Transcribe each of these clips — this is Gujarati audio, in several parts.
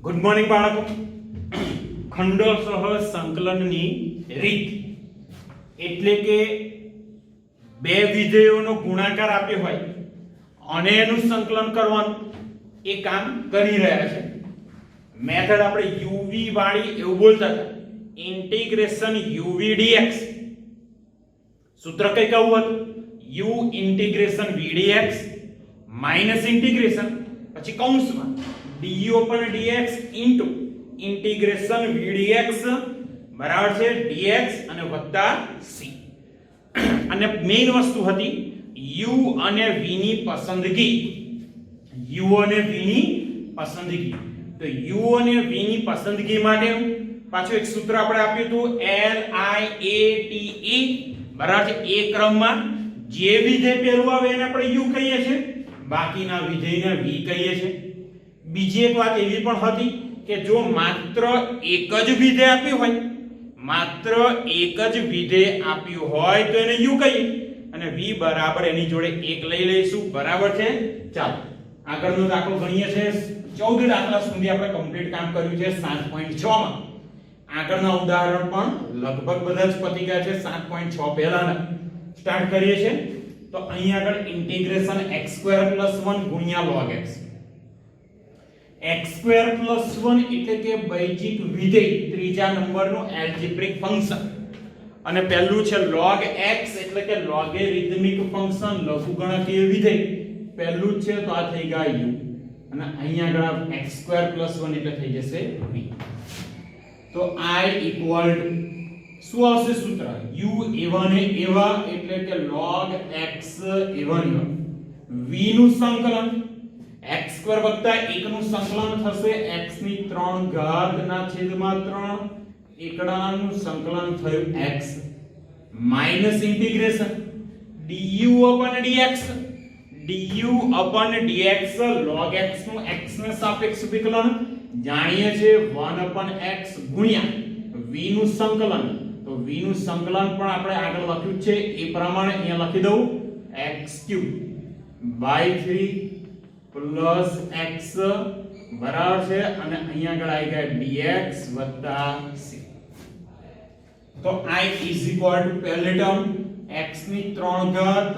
ગુડ મોર્નિંગ બાળકો. ખંડોસહ સંકલનની રીત એટલે કે બે વિધેયોનો ગુણાકાર આપ્યો હોય અને એનું સંકલન કરવાનું એ કામ કરી રહ્યા છે. મેથડ આપણે યુવી વાળી એવું બોલતા હતા, ઇન્ટિગ્રેશન યુવી ડીએક્સ. સૂત્ર કઈ કહું હતું? U integration v d x minus integration પછી કૌંસમાં du upon dx into integration v dx બરાબર છે dx અને વત્તા c. અને મેઈન વસ્તુ હતી u અને v ની પસંદગી. u અને v ની પસંદગી. તો u અને v ની પસંદગી માટે પાછું એક સૂત્ર આપણે આપ્યું હતું LIATE બરાબર છે. એ ક્રમમાં જે વિધેય પહેલું આવે એને આપણે u કહીએ છીએ, બાકીના વિધેયને v કહીએ છીએ. બીજી એક વાત એવી પણ હતી કે જો માત્ર એક જ વિધેય આપ્યું હોય તો એને u કહીએ અને v બરાબર એની જોડે 1 લઈ લઈશું. બરાબર છે. ચાલો આગળનો દાખલો ગણીએ છે. 14 દાખલા સુધી આપણે કમ્પ્લીટ કામ કર્યું છે 7.6 માં. આગળના ઉદાહરણ પણ લગભગ બધા જ પતી ગયા છે 7.6 પહેલાના. સ્ટાર્ટ કરીએ છીએ. તો અહીં આગળ ઇન્ટિગ્રેશન x² + 1 ગુણ્યા log x. x² + 1 એટલે કે બૈજિક વિધેય, ત્રીજા નંબરનું એલ્જિબ્રિક ફંક્શન. અને પહેલું છે log x એટલે કે લોગેરિધમિક ફંક્શન, લઘુગણકીય વિધેય. પહેલું છે તો આ થઈ ગયા u અને અહીંયા આગળ x² + 1 એટલે થઈ જશે v. તો I = શું આવશે સૂત્ર? u એવા ને એવા એટલે કે log x એવા ને v નું સંકલન x² + 1 નું સંકલન થશે x ની 3 ઘાત ના છેદમાં 3 એકડાનું સંકલન થયું x minus integration du upon dx log x નું x ને સાપેક્ષ વિકલન જાણીએ છે 1 upon x ગુણ્યા v નું સંકલન. તો v નું સંકલન પણ આપણે આગળ લખ્યું છે એ પ્રમાણે અહીંયા લખી દઉં x³ / 3 પ્લસ x બરાબર છે અને અહીંયા આગળ આવી ગયા dx વત્તા c. તો I = પહેલી ટર્મ x ની 3 ઘાત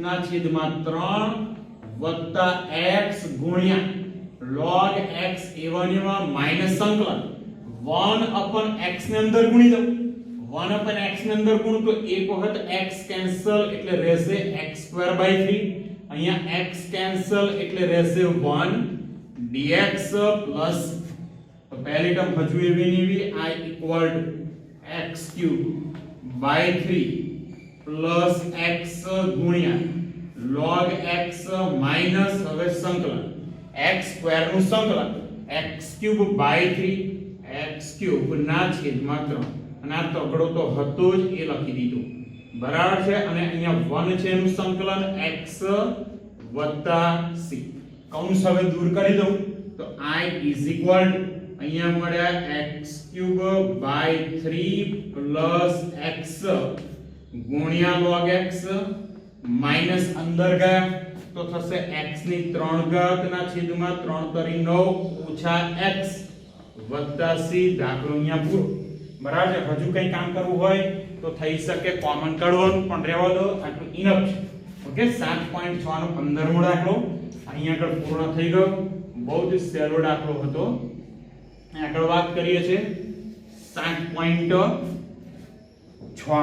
ના છેદમાં 3 વત્તા x ગુણ્યા log x એવા માઈનસ સંકલન 1 upon x ને અંદર ગુણી દઉં. 1 upon x ને અંદર ગુણ તો એક વખત x કેન્સલ એટલે રહેશે x² / 3. અહીંયા x કેન્સલ એટલે રહેશે 1 dx પ્લસ તો પહેલી ટર્મ હજુ એવી ને એવી I = x³ / 3 પ્લસ x ગુણ્યા log x માઈનસ હવે સંકલન x² નું સંકલન x³ / 3 x³ ના છેદમાં 3 અને આ તગડો તો હતો જ એ લખી દીધું. બરાબર છે. અને અહીંયા 1 છે એનું સંકલન x વત્તા c. કૌંસ હવે દૂર કરી દઉં તો I = અહીંયા મળ્યા x³ / 3 પ્લસ x ગુણ્યા log x માઈનસ અંદર ગયા તો થશે x ની 3 ઘાત ના છેદમાં 3 તરી 9 ઓછા x વત્તા c. દાખલો અહીંયા પૂરો. બરાબર છે. હજુ કંઈ કામ કરવું હોય તો થઈ શકે કોમન કાઢવાનું પણ રહેવા દો, આટલું ઇનફ છે. ઓકે 7.6 નો 15મો દાખલો અહીંયા આગળ પૂર્ણ થઈ ગયો. બહુ જ સહેલો દાખલો હતો. આગળ વાત કરીએ છે 7.6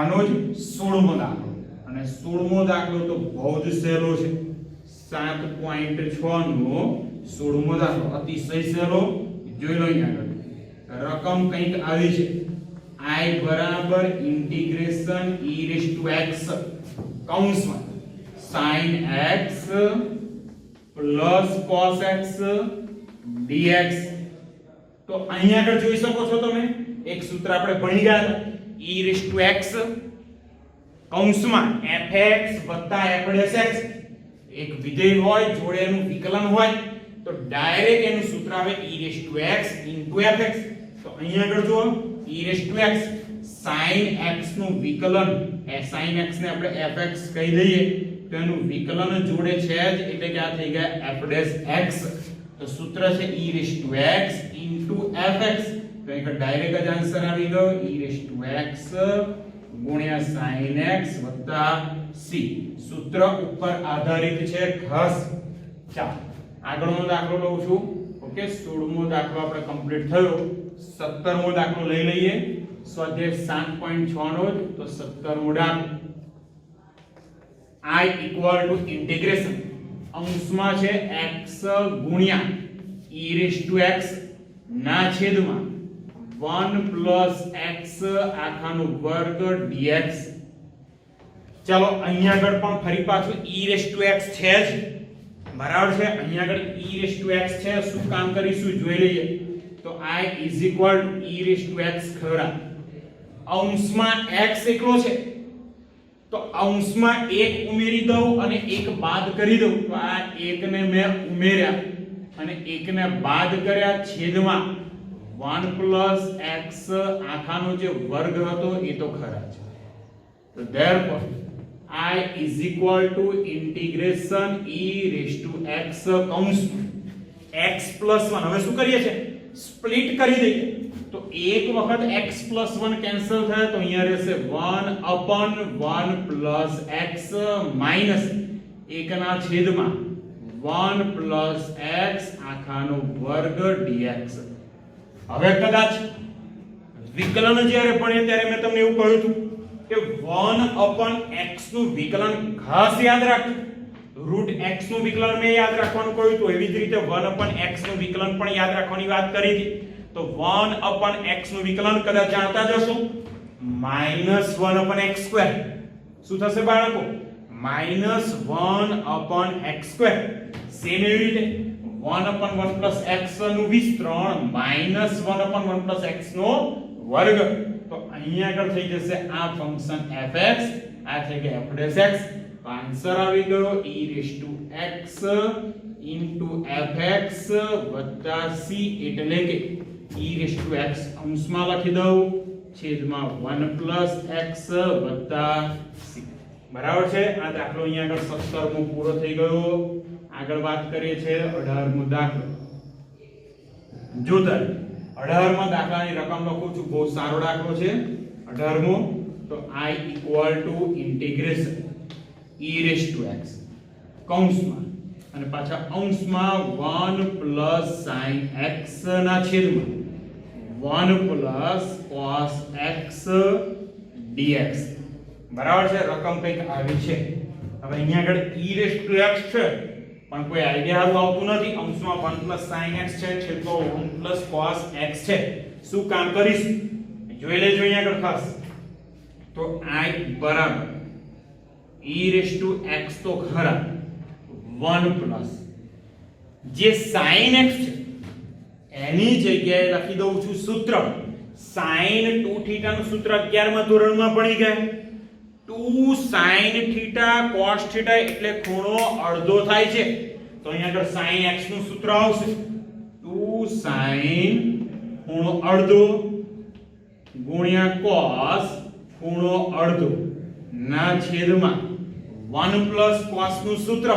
નો જ 16મો દાખલો અને 16મો દાખલો તો બહુ જ સહેલો છે. 7.6 નો 16મો દાખલો અતિશય સહેલો. જોઈ લો અહીંયા આગળ રકમ કંઈક આવી છે I બરાબર ઇન્ટિગ્રેશન e⁻x કૌંસમાં sin x plus cos x dx. તો અહીંયા આગળ જોઈ શકો છો તમે એક સૂત્ર આપણે ભણી ગયા હતા e⁻x કૌંસમાં fx f'(x) એક વિધેય હોય જોડે એનું વિકલન હોય તો ડાયરેક્ટ એનું સૂત્ર આવે e⁻x fx. તો અહીંયા આગળ જુઓ e⁻x sin x નું વિકલન sin x ને આપણે fx કહી દઈએ તો એનું વિકલન જોડે છે જ એટલે કે આ થઈ ગયા f'(x) તો સૂત્ર છે e⁻x fx, તો એક ડાયરેક્ટ જ આન્સર આવી ગયો e⁻x ગુણ્યા sin x વત્તા c. સૂત્ર ઉપર આધારિત છે ખાસ. ચાલો આગળનો દાખલો લઉં છું. ઓકે, 16મો દાખલો આપણે કમ્પ્લીટ થયો. 17મો દાખલો લઈ લઈએ. સ્વાધ્યાય 7.6 નો જ. તો 17મો દાખલો I equal to integration અંશમાં છે x ગુણ્યા e⁻x ના છેદમાં 1 plus x આખાનો વર્ગ dx. ચાલો અહીંયા આગળ પણ ફરી પાછું e⁻x છે જ, બરાબર છે. અહીંયા આગળ e⁻x છે. શું કામ કરીશું જોઈ લઈએ. તો I is equal to e⁻x ખરા. અંશમાં x એકલો છે તો અંશમાં એક ઉમેરી દઉં અને એક બાદ કરી દઉં. તો આ એકને મેં ઉમેર્યા અને એકને બાદ કર્યા, છેદમાં 1 plus x આખાનો જે વર્ગ હતો એ તો ખરા છે. તો therefore I is equal to integration e⁻x કૌંસમાં x plus 1. હવે શું કરીએ છે? સ્પ્લિટ કરી દઈએ. તો એક વખત x plus 1 કેન્સલ થાય તો અહીંયા રહેશે 1 upon 1 plus x minus એકના છેદમાં 1 plus x આખાનો વર્ગ dx. હવે કદાચ વિકલન જ્યારે ભણીએ ત્યારે મેં તમને એવું કહ્યું હતું કે 1 upon x નું વિકલન ખાસ યાદ રાખજો. રૂટ x નું વિકલન મેં યાદ રાખવાનું કહ્યું હતું. એવી જ રીતે 1 upon x નું વિકલન પણ યાદ રાખવાની વાત કરી હતી. તો 1 upon x નું વિકલન કદાચ જાણતા જ હશો, -1 upon x square. શું થશે બાળકો? -1 upon x square. સેમ એવી રીતે 1 upon 1 plus x નું વિસ્તરણ -1 upon 1 plus x નો વર્ગ. તો અહીંયા આગળ થઈ જશે આ ફંક્શન fx, આ થઈ ગઈ f'(x). તો આન્સર આવી ગયો e⁻x fx c, એટલે કે e⁻x અંશમાં લખી દઉં, છેદમાં 1 plus x વત્તા c. બરાબર છે. આ દાખલો અહીંયા આગળ 17મો પૂરો થઈ ગયો. આગળ વાત કરીએ છે 18મો દાખલો. જો તારે 18મા દાખલાની રકમ લખું છું. બહુ સારો દાખલો છે 18મો. તો I equal to integration e⁻x કૌંસમાં અને પાછા અંશમાં 1 plus sin x ના છેદમાં 1 plus cos x dx. બરાબર છે. રકમ કંઈક આવી છે. હવે અહીંયા આગળ e⁻x છે પણ કોઈ આઈડિયા હારું આવતું નથી. અંશમાં 1 plus sin x છે, છેદમાં 1 plus cos x છે. શું કામ કરીશું જોઈ લેજો અહીંયા આગળ ખાસ. તો I બરાબર e⁻x તો ખરા 1 plus જે sin x છે એની જગ્યાએ લખી દઉં છું સૂત્ર. sin 2θ નું સૂત્ર 11મા ધોરણમાં ભણી ગયા. 2 sin θ cos θ એટલે ખૂણો અડધો થાય છે. તો અહીંયા આગળ sin x નું સૂત્ર આવશે 2 sin ખૂણો અડધો ગુણ્યા cos ખૂણો અડધો ના છેદમાં 1 plus cos નું સૂત્ર.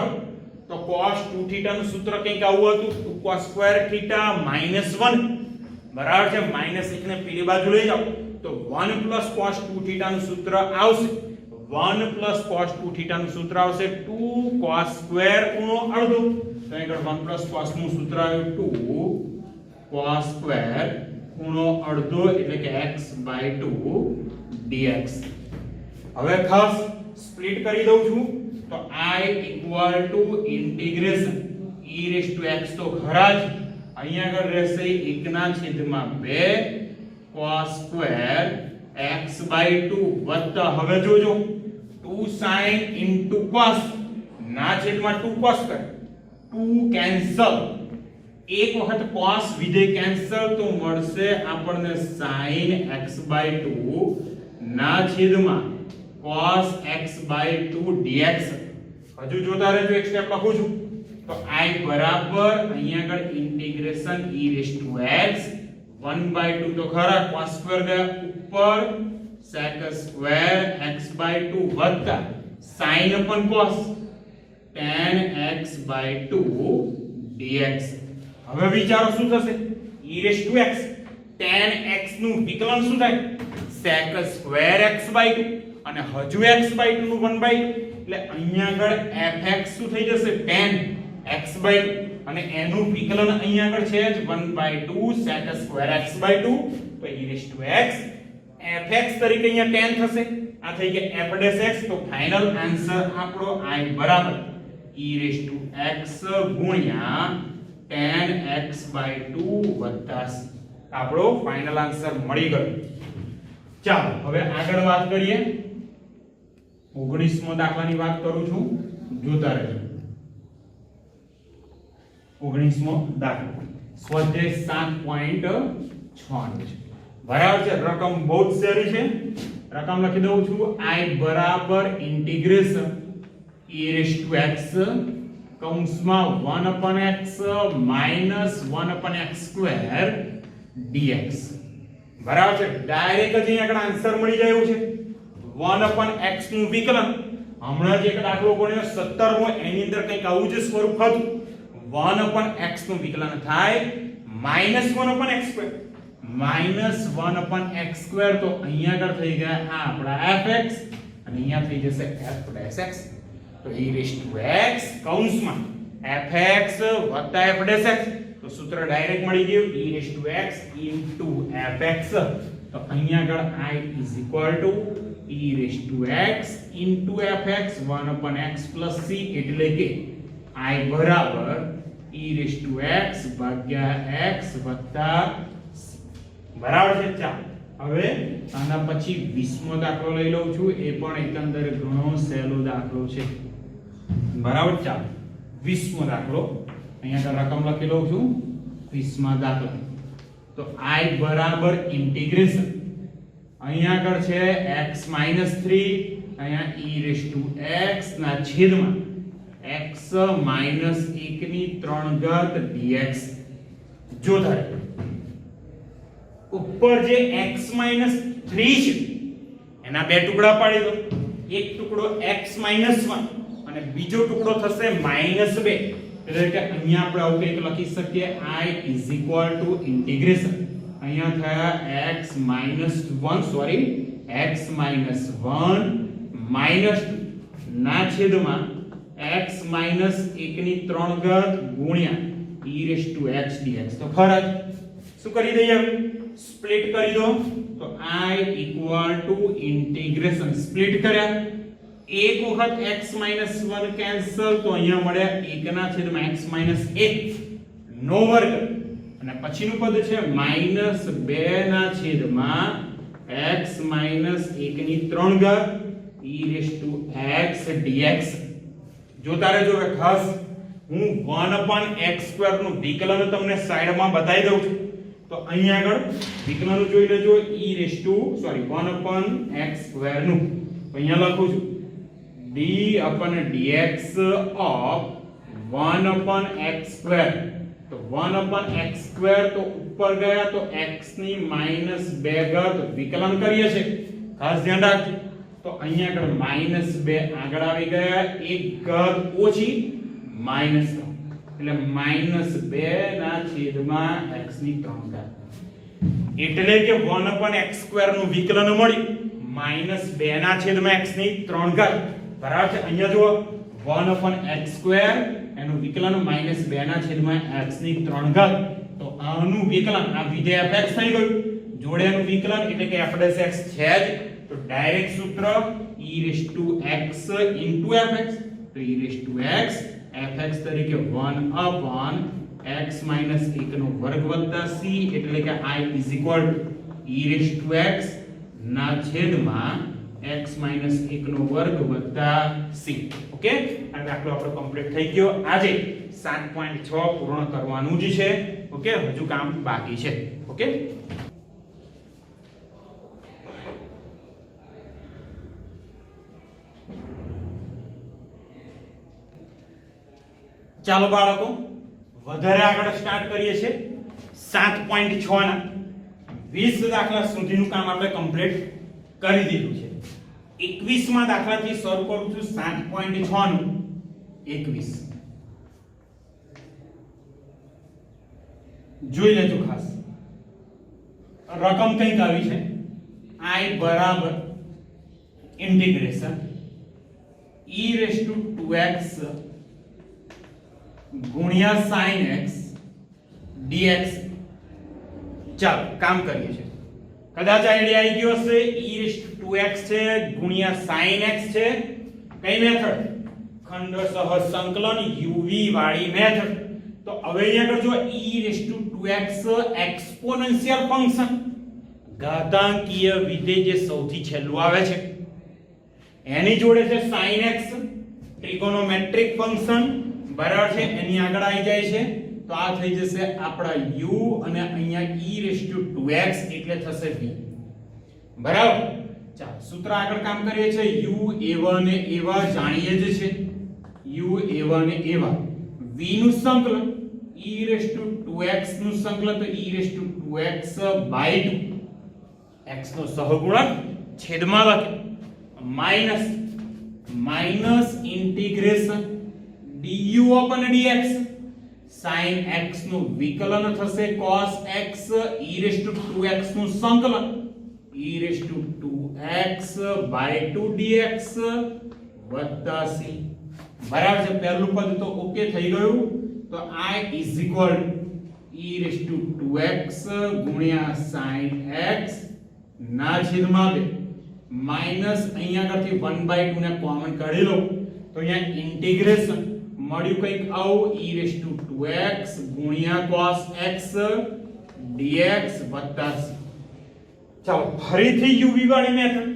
તો cos 2θ નું સૂત્ર કંઈક આવું હતું 2 cos square θ -1. બરાબર છે. -1 ને પેલી બાજુ લઈ જાઓ તો 1 plus cos 2θ નું સૂત્ર આવશે 1 plus cos 2θ નું સૂત્ર આવશે 2 cos square ખૂણો અડધો. તો આગળ 1 plus cos નું સૂત્ર આવ્યું 2 cos square ખૂણો અડધો એટલે કે x/2 dx. હવે ખાસ સ્પ્લિટ કરી દઉં છું. તો I equal to integration e⁻x તો ખરા જ. અહીંયા આગળ રહેશે 1/2 cos square x/2 વત્તા હવે જોજો 2 sin into cos ના છેદમાં 2 cos square 2 કેન્સલ. એક વખત cos વિધેય કેન્સલ તો મળશે આપણને sin x/2 ના છેદમાં cos x/2 dx. હજુ જોતા રહેજો. એક સ્ટેપ લખું છું. તો I બરાબર અહીંયા આગળ ઇન્ટિગ્રેશન e⁻x 1/2 તો ખરા cos સ્ક્વેર ગયા ઉપર sec સ્ક્વેર x/2 વત્તા sin upon cos tan x/2 dx. હવે વિચારો શું થશે e raise to x tan x નું વિકલન શું થાય sec સ્ક્વેર x/2 અને હજુ x/2 નું 1/2 એટલે અહીંયા આગળ fx શું થઈ જશે tan x/2 અને એનું વિકલન અહીંયા આગળ છે જ 1/2 sec સ્ક્વેર x/2 તો e raise to x fx તરીકે અહીંયા tan થશે આ થઈ ગયા f ડેશ x તો ફાઇનલ આન્સર આપણો i બરાબર e રેસ ટુ x ગુણ્યા tan x/2 વત્તા c આપણો ફાઇનલ આન્સર મળી ગયો ચાલો હવે આગળ વાત કરીએ 19મો દાખલાની વાત કરું છું જોતા રહેજો 19મો દાખલો સ્વાધ્યાય 7.6 છે બરાબર છે રકમ બહુ જ સહેલી છે રકમ લખી દઉં છું i બરાબર integration e raise to x કૌંસમાં 1/x minus 1/x square dx બરાબર છે ડાયરેક્ટ જ અહીં આગળ આન્સર મળી જાય એવું છે 1/x નું વિકલન હમણાં જ એક દાખલો ગણ્યો 17 મો એની અંદર કંઈક આવું જ સ્વરૂપ હતું 1/x નું વિકલન થાય -1/x સ્ક્વેર -1/x સ્ક્વેર તો અહીંયા આગળ થઈ ગયા આ આપણા fx અને અહીંયા થઈ જશે f ડેશ x તો e રેસ ટુ x કૌંસમાં fx f ડેશ x તો સૂત્ર ડાયરેક્ટ મળી ગયું e raise to x fx તો અહીંયા આગળ i e raise to x fx 1/x c એટલે કે i બરાબર e રેસ ટુ x ભાગ્યા x વત્તા c બરાબર છે ચાલો હવે આના પછી 20મો દાખલો લઈ લઉં છું એ પણ એકંદરે ઘણો સહેલો દાખલો છે બરાબર ચાલો 20મો દાખલો અહીંયા આગળ રકમ લખી લઉં છું 20મા દાખલા તો i બરાબર ઇન્ટિગ્રેશન અહીંયા આગળ છે x - 3 અહીંયા e રેસ ટુ x ના છેદમાં x - 1 ની 3 ઘાત dx જો થાય ઉપર જે x - 3 છે એના બે ટુકડા પાડી દો એક ટુકડો x - 1 અને બીજો ટુકડો થશે -2 એટલે કે અહીંયા આપણે આવું કંઈક લખી શકીએ i ઇન્ટિગ્રેશન અહીંયા થયા x - 1 સોરી x - 1 -2 ના છેદમાં x - 1 ની 3 ઘાત ગુણ્યા e raise to x dx તો ફરક શું કરી દઈએ સ્પ્લિટ કરી દો તો i ઇન્ટિગ્રેશન સ્પ્લિટ કર્યા એક વખત x - 1 કેન્સલ તો અહીંયા મળ્યા 1 ના છેદમાં x - 1 નો વર્ગ અને પછીનું પદ છે -2 ના છેદમાં x - 1 ની 3 ઘાત e raise to x dx જોતા રહેજો હવે ખાસ હું 1/x² નું વિકલન તમને સાઈડમાં બતાવી દઉં છું તો અહીંયા આગળ વિકલન જોઈ લેજો e raise to sorry 1/x² નું તો અહીંયા લખું છું d/dx ઓફ 1/x² તો 1/x² તો ઉપર ગયા તો x ની -2 ઘાત વિકલન કરીએ છે ખાસ ધ્યાન રાખજો તો અહીંયા આગળ -2 આગળ આવી ગયા એક ઘાત ઓછી -3 એટલે -2 ના છેદમાં x ની 3 ઘાત એટલે કે 1/x² નું વિકલન મળ્યું -2 ના છેદમાં x ની 3 ઘાત બરાબર છે અહીંયા જુઓ 1/x² એનું વિકલન -2 ના છેદમાં x ની 3 ઘાત તો આનું વિકલન આ વિધેય fx થઈ ગયું જોડે એનું વિકલન એટલે કે f ડેશ x છે જ તો ડાયરેક્ટ સૂત્ર e raise to x fx તો e raise to x fx તરીકે 1/x - 1 નો વર્ગ વત્તા c એટલે કે i e raise to x ના છેદમાં x - 1 નો વર્ગ વત્તા c ઓકે આ દાખલો આપણો કમ્પ્લીટ થઈ ગયો આજે 7.6 પૂર્ણ કરવાનું જ છે ઓકે હજુ કામ બાકી છે ઓકે ચાલો બાળકો વધારે આગળ સ્ટાર્ટ કરીએ છીએ 7.6 ના 20 દાખલા સુધીનું કામ આપણે કમ્પ્લીટ કરી દીધું છે 21મા દાખલાથી શરૂ કરું છું 7.6 નું 21 જોઈ લેજો ખાસ રકમ કંઈક આવી છે I બરાબર integration e raise to 2x ગુણ્યા sin x dx. ચાલો કામ કરીએ છીએ. કદાચ આઈડિયા આવી ગયો હશે e રેઝ ટુ 2x છે ગુણ્યા sin x છે. કઈ મેથડ? ખંડસહ સંકલન uv વાળી મેથડ. તો હવે અહીંયા કરજો e raise to 2x exponential function ઘાતાંકીય વિધેય જે સૌથી છેલ્લું આવે છે એની જોડે છે sin x ટ્રિગોનોમેટ્રિક ફંક્શન બરાબર છે એની આગળ આવી જાય છે તો આ થઈ જશે આપડા u અને અહીંયા e રેઝ ટુ 2x એટલે થશે v બરાબર. ચાલો સૂત્ર આગળ કામ કરીએ છે u a1 ને એવા જાણીએ જ છે u a1 ને એવા v નું સંકલન e રેઝ ટુ 2x નું સંકલન તો e raise to 2x by 2 x નો સહગુણક છેદમાં લખે minus integration du upon dx sin x નું વિકલન થશે cos x e raise to 2x નું સંકલન e raise to 2x by 2 dx વત્તા c બરાબર છે. પહેલું પદ તો ઓકે થઈ ગયું તો I is equal e raise to 2x ગુણ્યા sin x ના છેદમાં 2 માઈનસ અહીંયા આગળથી 1/2 ને કોમન કાઢી લો તો અહીંયા ઇન્ટિગ્રેશન મળ્યું કંઈક આવું e રેઝ ટુ 2x ગુણ્યા cos x dx વત્તા c. ચાલો ફરીથી uv વાળી મેથડ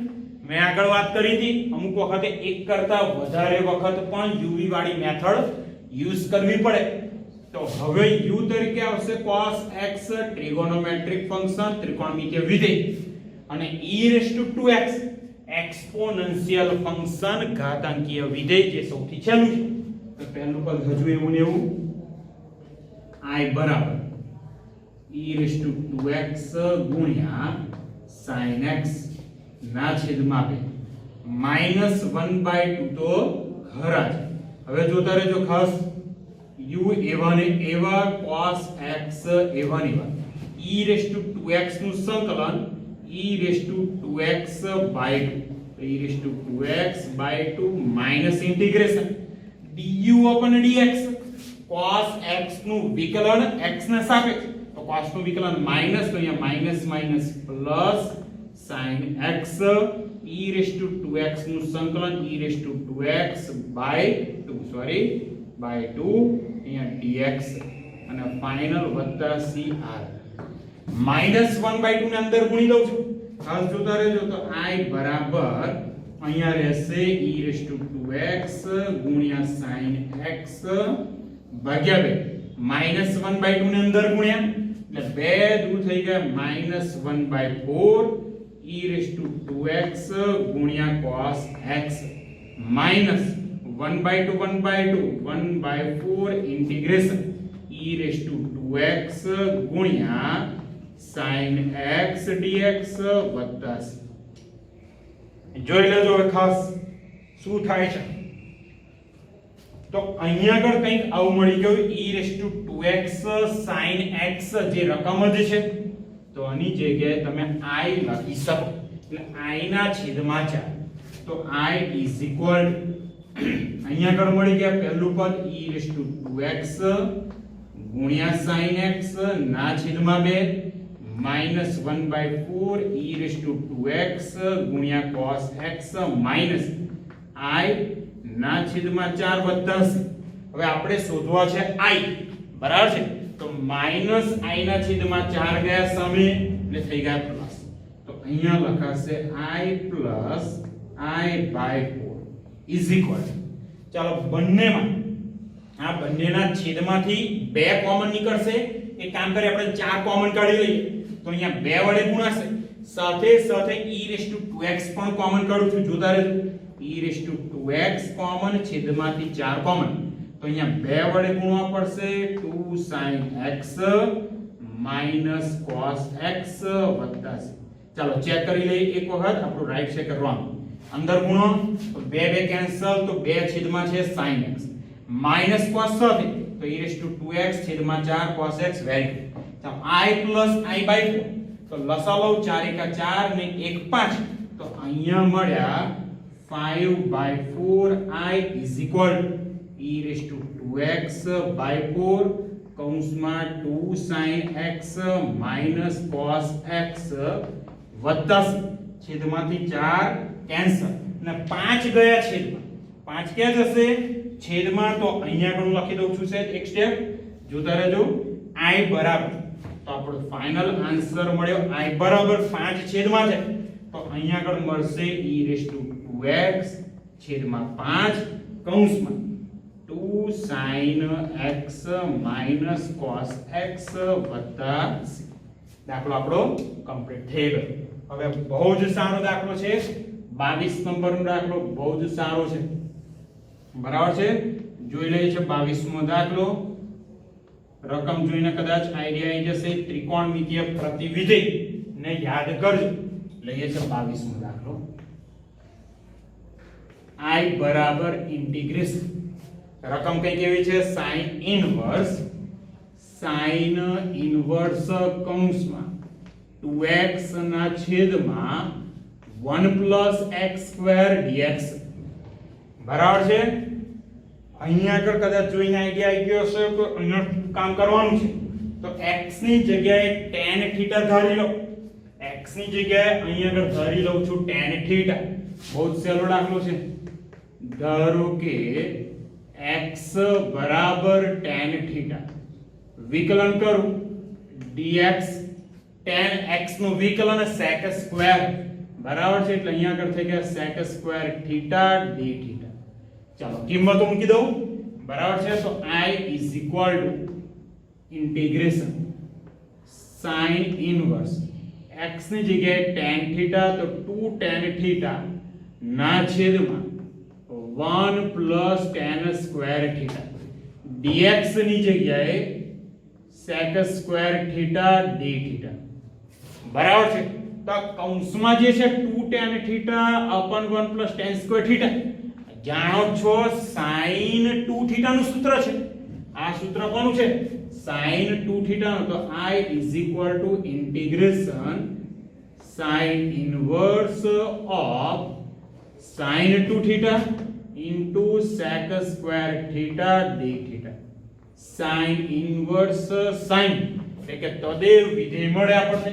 મેં આગળ વાત કરી હતી અમુક વખતે એક કરતા વધારે વખત પણ uv વાળી મેથડ યુઝ કરવી પડે તો હવે u તરીકે આવશે cos x ટ્રિગોનોમેટ્રિક ફંક્શન ત્રિકોણમિતીય વિધેય અને e raise to 2x exponential function ઘાતાંકીય વિધેય જે સૌથી છેલ્લું છે. તો પહેલું પદ હજુ એવું ને એવું I બરાબર e રેઝ ટુ 2x ગુણ્યા sin x ના છેદમાં 2 માઈનસ 1/2 તો ખરા છે. હવે જોતા રહેજો ખાસ u a1 ને એવા cos x a1 એવા e રેઝ ટુ 2x નું સંકલન e raise to 2x by 2 e raise to 2x by 2 minus integration du upon dx cos x નું વિકલન x ના સાપેક્ષ તો cos નું વિકલન માઈનસ તો અહીંયા minus minus plus sin x e raise to 2x નું સંકલન e raise to 2x by 2 sorry by 2 અહીંયા dx અને ફાઇનલ વત્તા cr માઈનસ 1/2 ને અંદર ગુણી દઉં છું ખાસ જોતા રહેજો તો I બરાબર અહીંયા રહેશે e રેઝ ટુ 2x ગુણ્યા sin x ભાગ્યા 2 માઈનસ 1/2 ને અંદર ગુણ્યા એટલે 2 દૂર થઈ ગયા minus 1/4 e raise to 2x ગુણ્યા cos x minus 1/2 1/4 integration e raise to 2x ગુણ્યા sin x dx વત્તા c. જોઈ લેજો હવે ખાસ શું થાય છે તો અહીંયા આગળ કંઈક આવું મળી ગયું e raise to 2x sin x જે રકમ જ છે તો આની જગ્યાએ તમે I લખી શકો એટલે I ના છેદમાં 4 તો I ઇઝ ઇક્વલ અહીંયા આગળ મળી ગયા પહેલું પદ e રેઝ ટુ 2x ગુણ્યા sin x ના છેદમાં 2 minus 1/4 e raise to 2x ગુણ્યા cos x માઈનસ I ના છેદમાં 4 વત્તા c. હવે આપણે શોધવા છે I બરાબર છે તો માઈનસ I ના છેદમાં 4 ગયા સામે એટલે થઈ ગયા પ્લસ તો અહીંયા લખાશે I plus I by 4 is equal ચાલો બંનેમાં આ બંનેના છેદમાંથી 2 કોમન નીકળશે એક કામ કરીએ આપણે 4 કોમન કાઢી લઈએ તો અહીંયા 2 વડે ગુણાશે સાથે સાથે e રેઝ ટુ 2x પણ કોમન કાઢું છું જોતા રહેજો e raise to 2x common છેદમાંથી 4 કોમન તો અહીંયા 2 વડે ગુણવા પડશે 2 sin x minus cos x વત્તા c. ચાલો ચેક કરી લઈએ એક વખત આપણું રાઈટ છે કે રોંગ અંદર ગુણો તો 2 કેન્સલ તો 2 છેદમાં છે sin x માઈનસ cos સાથે તો e રેઝ ટુ 2x છેદમાં 4 cos x વેરી ચાલો i plus i by 4 તો લસા લઉં 4 એકા 4 ને 1 5 તો અહીંયા મળ્યા 5 by 4 i is equal e raised to 2x by 4 કૌંસમાં 2 sin x minus cos x વત્તા છેદમાંથી 4 કેન્સલ અને 5 ગયા છેદમાં 5 ક્યાં જશે છેદમાં તો અહીંયા પણ લખી દઉં છું સેજ એક સ્ટેપ જોતા રહેજો i બરાબર તો આપણો ફાઇનલ આન્સર મળ્યો i બરાબર 5 છેદમાં છે તો અહીંયા આગળ મળશે e raised to 2x છેદમાં 5 કૌંસમાં 2 sin x minus cos x વત્તા c દાખલો આપણો કમ્પ્લીટ થઈ ગયો હવે બહુ જ સારો દાખલો છે 22 નંબરનો દાખલો બહુ જ સારો છે બરાબર છે જોઈ લઈએ છે 22મો દાખલો રકમ જોઈને કદાચ આઈડિયા આવી જશે ત્રિકોણમિતિય પ્રતિવિધેય ને યાદ કરજો લઈએ છે 22મો દાખલો i બરાબર ઇન્ટિગ્રેશન રકમ કઈ કેવી છે sin ઇન્વર્સ કૌંસમાં 2x ના છેદમાં 1 x² dx બરાબર છે અહીંયા આગળ કદાચ જોઈને આઈડિયા આવી ગયો હશે તો અહીંયા કામ કરવાનું છે તો x ની જગ્યાએ tan θ ધારી લો x ની જગ્યાએ અહીંયા આગળ ધારી લઉં છું tan θ બહુ જ સહેલો દાખલો છે ધારો કે x બરાબર tan θ વિકલન કરું dx tan x નું વિકલન sec² બરાબર છે એટલે અહીંયા આગળ થઈ ગયા sec² θ dθ ચાલો કિંમતો મૂકી દઉં બરાબર છે તો i is equal to integration sin inverse x ની જગ્યાએ tan θ તો 2 tan θ ના છેદમાં 1 plus tan square theta dx ની જગ્યાએ sec square theta d theta બરાબર છે તો કૌંસમાં જે છે 2 tan theta upon 1 plus tan square theta જાણો છો sin 2 theta નું સૂત્ર છે આ સૂત્ર કોનું છે sin 2 theta નું તો i is equal to integration sin inverse of sin 2 theta into sec square theta d theta sin inverse sin એટલે કે તદેવ વિધેય મળે આપણને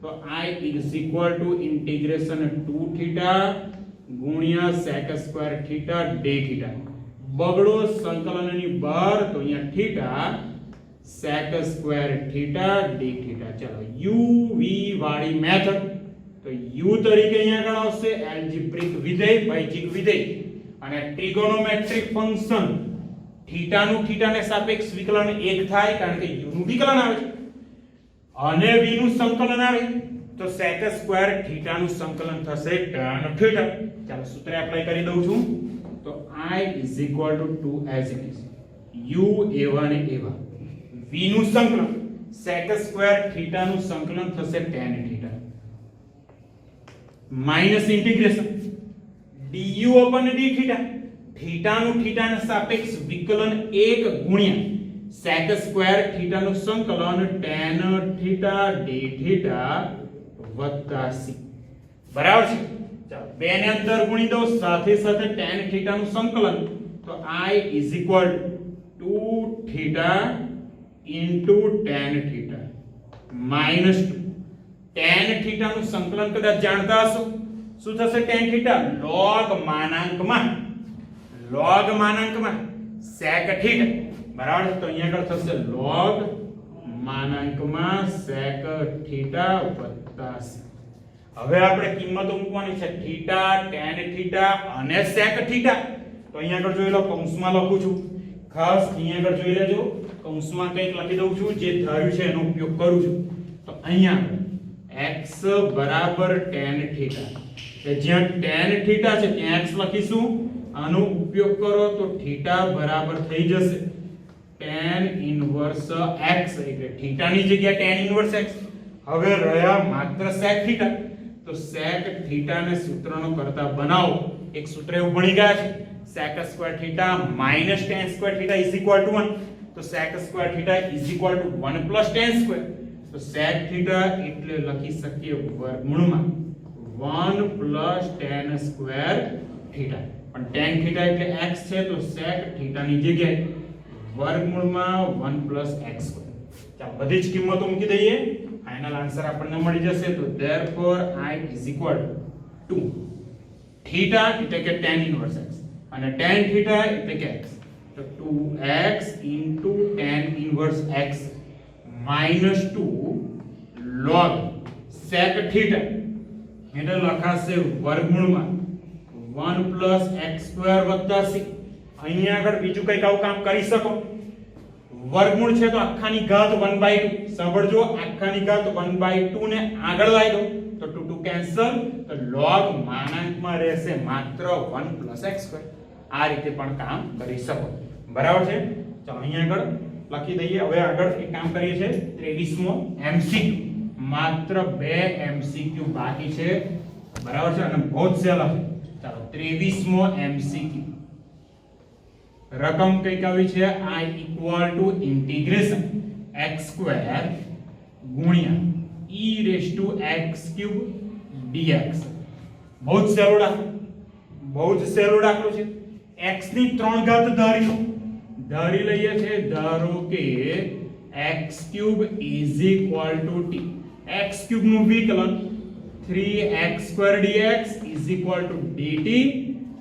તો i is equal to integration 2 theta ગુણ્યા sec square theta d theta બગડો સંકલનની બહાર તો અહીંયા theta sec square theta d theta ચલો u v વાળી મેથડ તો u તરીકે અહીંયા આગળ આવશે એલ્જિબ્રિક વિધેય બાયજિક વિધેય અને ટ્રિગોનોમેટ્રિક ફંક્શન થીટા નું થીટા ને સાપેક્ષ વિકલન 1 થાય કારણ કે u નું વિકલન આવે છે અને v નું સંકલન આવે તો sec સ્ક્વેર થીટા નું સંકલન થશે tan થીટા ચાલો સૂત્ર એપ્લાય કરી દઉં છું તો i is equal to 2 as it is u a1 a1 v નું સંકલન sec સ્ક્વેર થીટા નું સંકલન થશે tan theta minus integration du upon d theta theta નું theta ના સાપેક્ષ વિકલન 1 ગુણ્યા sec સ્ક્વેર theta નું સંકલન tan theta d theta વત્તા c બરાબર છે ચાલો બે ને અંદર ગુણી દો સાથે સાથે tan theta નું સંકલન તો i is equal to 2 theta into tan theta minus 2 tan theta નું સંકલન કદાચ જાણતા હશો શું થશે tan theta log માનાંકમાં sec theta બરાબર તો અહીંયા આગળ થશે log માનાંકમાં sec theta વત્તા c હવે આપણે કિંમતો મૂકવાની છે theta tan theta અને sec theta તો અહીંયા આગળ જોઈ લો કૌંસમાં લખું છું ખાસ અહીંયા આગળ જોઈ લેજો કૌંસમાં કંઈક લખી દઉં છું જે ધાર્યું છે એનો ઉપયોગ કરું છું તો અહીંયા x બરાબર tan theta કે જ્યાં tan theta છે ત્યાં x લખીશું આનો ઉપયોગ કરો તો theta બરાબર થઈ જશે tan ઇન્વર્સ x એટલે theta ની જગ્યાએ tan ઇન્વર્સ x હવે રહ્યા માત્ર sec theta તો sec theta ને સૂત્રનો કરતા બનાવો એક સૂત્ર એવું ભણી ગયા છે sec square theta minus tan square theta is equal to 1 તો sec square theta is equal to 1 plus tan square તો sec થીટા એટલે લખી શકીએ વર્ગમૂળમાં 1 + tan સ્ક્વેર થીટા, પણ tan થીટા એટલે x છે તો sec થીટા ની જગ્યાએ વર્ગમૂળમાં 1 + x સ્ક્વેર. ચાલો બધી જ કિંમતો મૂકી દઈએ, ફાઇનલ આન્સર આપણને મળી જશે. તો therefore I = 2 થીટા એટલે કે tan ઇન્વર્સ x અને tan થીટા એટલે કે x, તો 2x * tan inverse x - 2 log sec theta એટલે લખાશે વર્ગમૂળમાં 1 + x² + c. અહીંયા આગળ બીજું કંઈક આવું કામ કરી શકો, વર્ગમૂળ છે તો આખાની ઘાત 1/2. સાંભળજો, આખાની ઘાત 1/2 ને આગળ લાવી દો તો 2 2 કેન્સલ, તો log માનાંકમાં રહેશે માત્ર 1 + x². આ રીતે પણ કામ કરી શકો. બરાબર છે? ચાલો અહીંયા આગળ લખી દઈએ. હવે આગળ એક કામ કરીએ છે 23મો MCQ. માત્ર 2 MCQ બાકી છે. બરાબર છે? અને બહુ જ સહેલા છે. ચાલો 23મો MCQ. રકમ કઈક આવી છે I = ઇન્ટિગ્રેશન x² ગુણ્યા e⁻x³ dx. બહુ જ સહેલો દાખલો, બહુ જ સહેલો દાખલો છે. x ની 3 ઘાત ધારી લઈએ છે. ધારો કે x³ = t. x³ નું વિકલન 3x² dx = dt.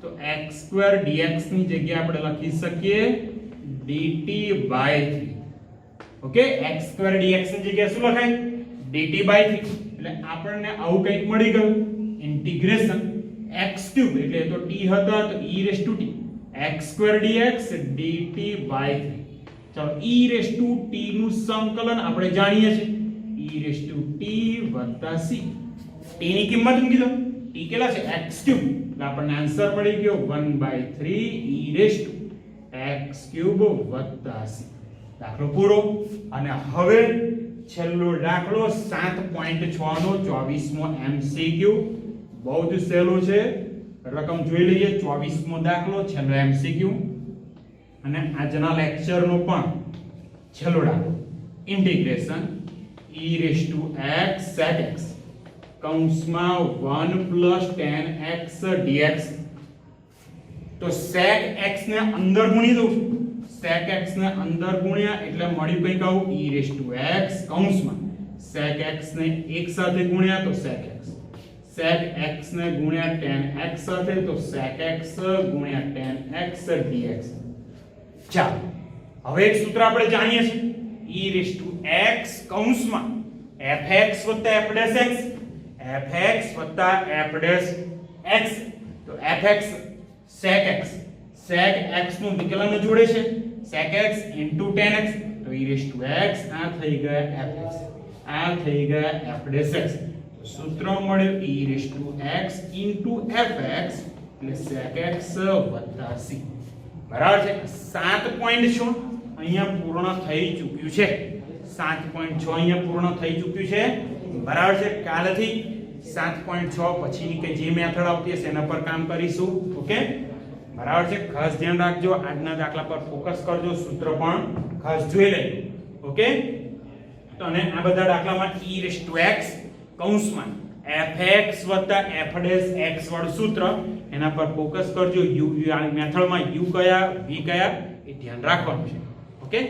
તો x² dx ની જગ્યાએ આપણે લખી શકીએ dt/3. ઓકે, x² dx ની જગ્યાએ શું લખાય? dt/3. એટલે આપણને આવું કંઈક મળી ગયું. ઇન્ટિગ્રેશન x³ એટલે તો t હતા તો e⁻t x² dx dt/3. ચાલો e⁻t નું સંકલન આપણે જાણીએ છીએ e⁻t + c. t ની કિંમત મૂકી દો. t કેટલા છે? x³ એટલે આપણને આન્સર મળી ગયો 1/3 e⁻x³ + c. દાખલો પૂરો. અને હવે છેલ્લો દાખલો 7.6 નો 24મો MCQ. બહુ જ સહેલો છે. રકમ જોઈ લઈએ. 24મો દાખલો, છેલ્લો MCQ અને આજના લેક્ચરનો પણ છેલ્લો દાખલો. ઇન્ટિગ્રેશન e⁻x sec x કૌંસમાં 1 + tan x dx. તો sec x ને અંદર ગુણી દઉં છું. sec x ને અંદર ગુણ્યા એટલે મળ્યું કંઈક આવું e⁻x કૌંસમાં sec x ને એક સાથે ગુણ્યા તો sec x, sec x ને ગુણ્યા tan x સાથે તો sec x ગુણ્યા tan x dx. ચાલો હવે એક સૂત્ર આપણે જાણીએ છીએ e⁻x કૌંસમાં fx + f'(x), fx + f'(x). તો fx sec x નું વિકલન જોડે છે sec x * tan x. તો e⁻x આ થઈ ગયા fx, આ થઈ ગયા f'(x). તો સૂત્ર મળ્યું e⁻x * fx એટલે sec x + c. બરાબર છે? 7.6 અહીંયા પૂર્ણ થઈ ચૂક્યું છે. 7.6 અહીંયા પૂર્ણ થઈ ચૂક્યું છે. બરાબર છે? કાલથી 7.6 પછીની કે જે મેથડ આવતી હશે એના પર કામ કરીશું. ઓકે, બરાબર છે? ખાસ ધ્યાન રાખજો, આજના દાખલા પર ફોકસ કરજો, સૂત્ર પણ ખાસ જોઈ લેજો. ઓકે, તો અને આ બધા દાખલામાં e⁻x કૌંસમાં fx + f'(x) વાળું સૂત્ર એના પર ફોકસ કરજો. u આ મેથડમાં u કયા v કયા એ ધ્યાન રાખવાનું છે. ઓકે.